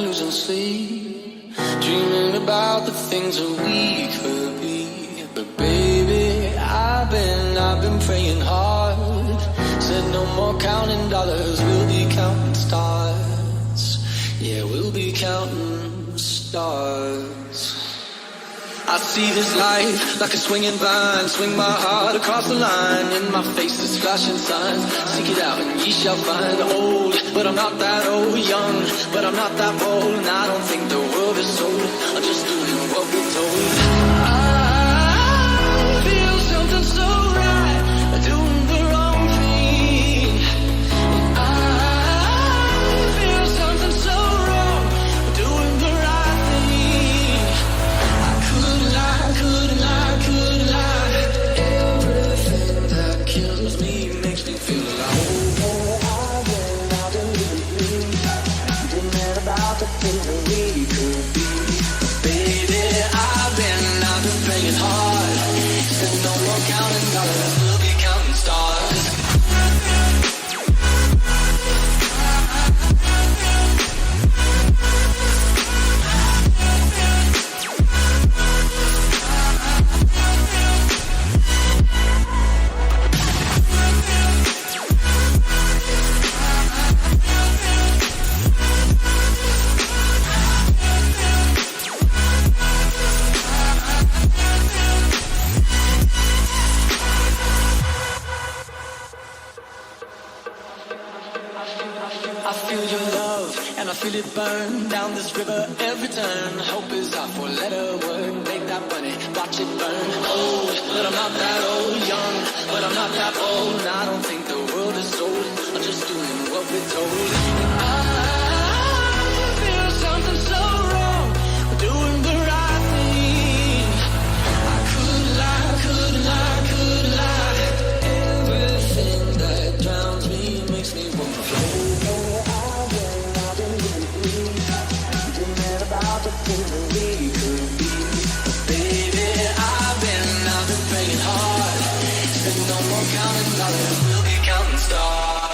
losing sleep, dreaming about the things that we could be. But baby, I've been praying hard. Said no more counting dollars, we'll be counting stars. Yeah, we'll be counting stars. I see this life like a swinging vine, swing my heart across the line. In my face is flashing signs, seek it out and ye shall find. Old, but I'm not that old. Young, but I'm not that bold. And I don't think the world is sold, I'm just doing what we're told. I feel something so right, doing the wrong thing. I feel something so wrong, doing the right thing. I couldn't lie, couldn't lie, couldn't lie. Everything that kills me makes me feel alive. I've been living, dreaming about the things that we could be. Baby, I've been praying hard. Said no more counting dollars, we'll be counting stars. I feel your love, and I feel it burn down this river every turn. Hope is our four-letter word, make that money, watch it burn. Old, but I'm not that old. Young, but I'm not that old. And I don't think the world is sold, I'm just doing what we're told. I feel something so wrong, doing the right thing. I couldn't lie, couldn't lie, couldn't lie. Everything that drowns me makes me want to float. About the things that we could be. Baby, I've been praying hard. Said no more counting dollars, we'll be counting stars.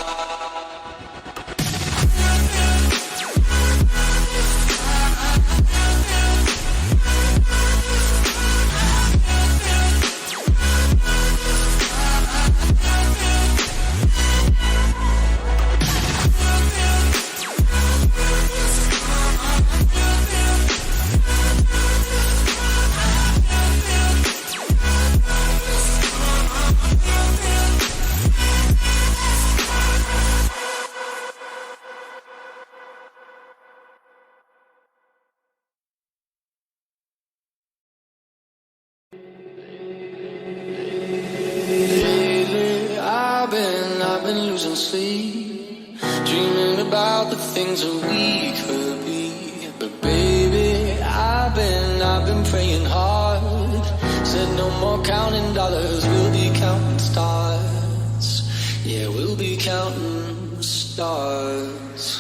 I've been losing sleep, dreaming about the things that we could be. But baby, I've been praying hard. Said no more counting dollars, we'll be counting stars. Yeah, we'll be counting stars.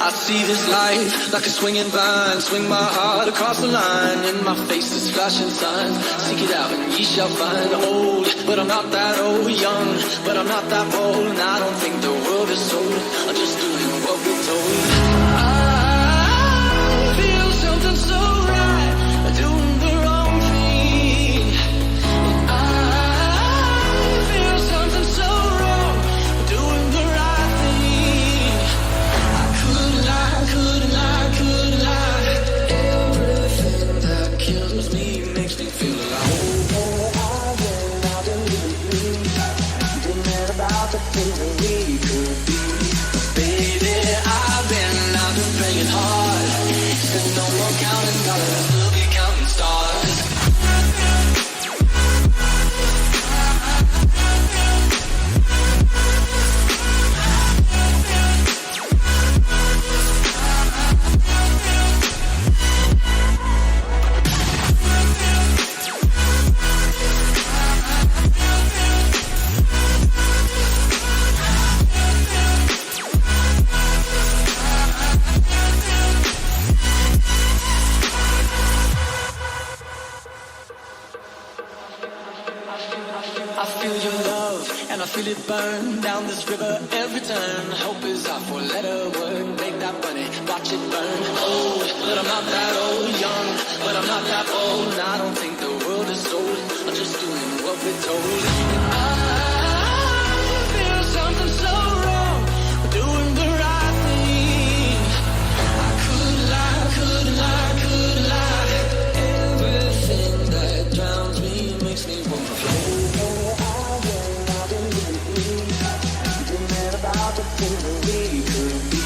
I see this life like a swinging vine, swing my heart across the line. In my face is flashing signs, seek it out and ye shall find. Old, but I'm not that old. Young, but I'm not that bold. And I don't think the world is sold, I'm just doing what we're told. I feel something so right, doing the wrong thing. I feel something so wrong, doing the right thing. I couldn't lie, couldn't lie, couldn't lie. Everything that kills me makes me feel alive. I've been living, dreaming about the things that we could be. Baby, I've been praying hard. Said no more counting dollars, we'll be counting stars. burn down this river every turn. Hope is our four-letter word. Make that money, watch it burn. Old, but I'm not that old. Young, but I'm not that old. And I don't think the world is sold. I'm just doing what we're told. I feel something so wrong. We're doing the right thing. I could lie, could lie, could lie. Everything that drowns me makes me want to float. About the things that we could be.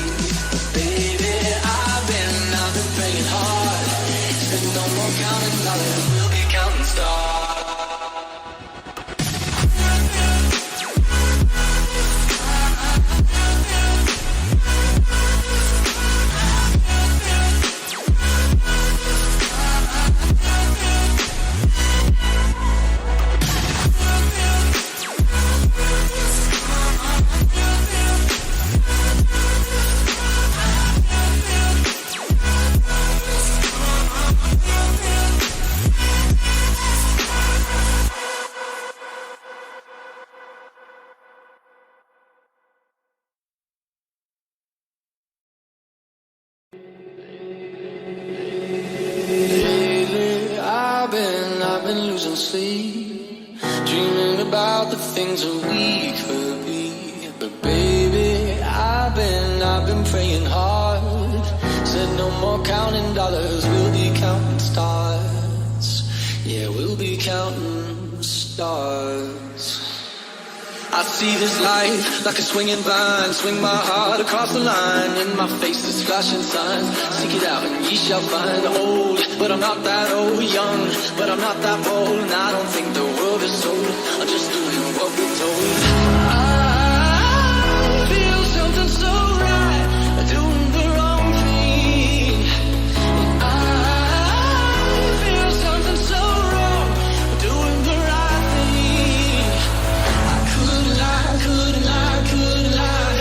Baby, I've been praying hard. Said no more counting dollars, we'll be counting stars. I've been losing sleep, dreaming about the things that we could be. But baby, I've been praying hard. Said no more counting dollars, we'll be counting stars. Yeah, we'll be counting stars. I see this life like a swinging vine. Swing my heart across the line. In my face is flashing signs. Seek it out and ye shall find. Old, but I'm not that old. Young, but I'm not that bold. And I don't think the world is sold. I'm just doing what we're told. I feel something so right, doing the wrong thing. I feel something so wrong, doing the right thing. I could lie, could lie, could lie.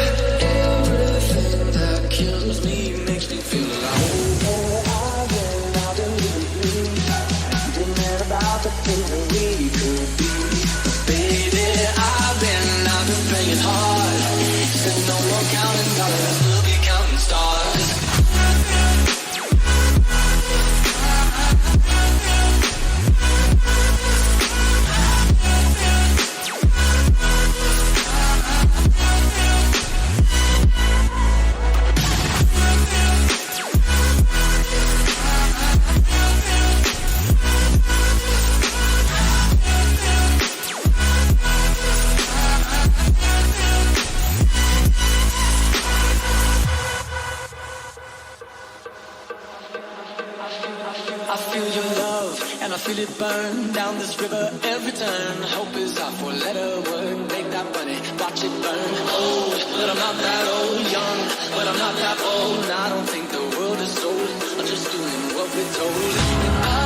Everything that kills me makes me feel alive. I've been dreaming about the things that we could be. Baby, I've been praying hard. Said no more counting dollars, we'll be counting stars. I feel your love, and I feel it burn down this river every turn. Hope is our four-letter word. Make that money, watch it burn. Old, but I'm not that old. Young, but I'm not that old. And I don't think the world is sold. I'm just doing what we're told. I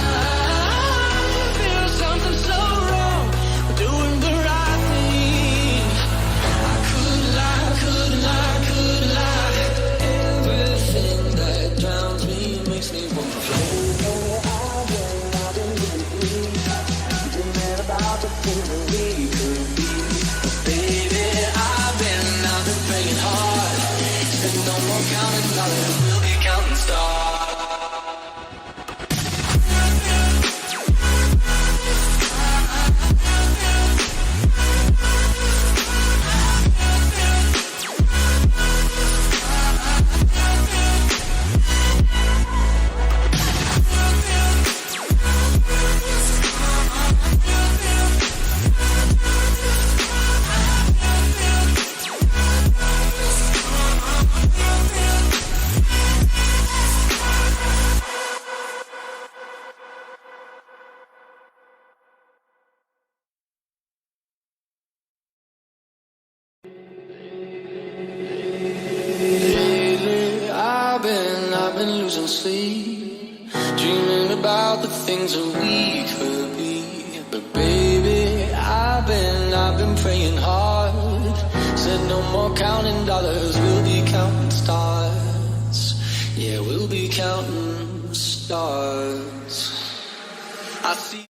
feel something so wrong. We're doing the right thing. I could lie, could lie, could lie. Everything that drowns me makes me want to float. About the things that we could be. Baby, I've been praying hard. Said no more counting dollars, we'll be counting stars. I've been losing sleep, dreaming about the things that we could be. But baby, I've been praying hard. Said no more counting dollars, we'll be counting stars. Yeah, we'll be counting stars. I see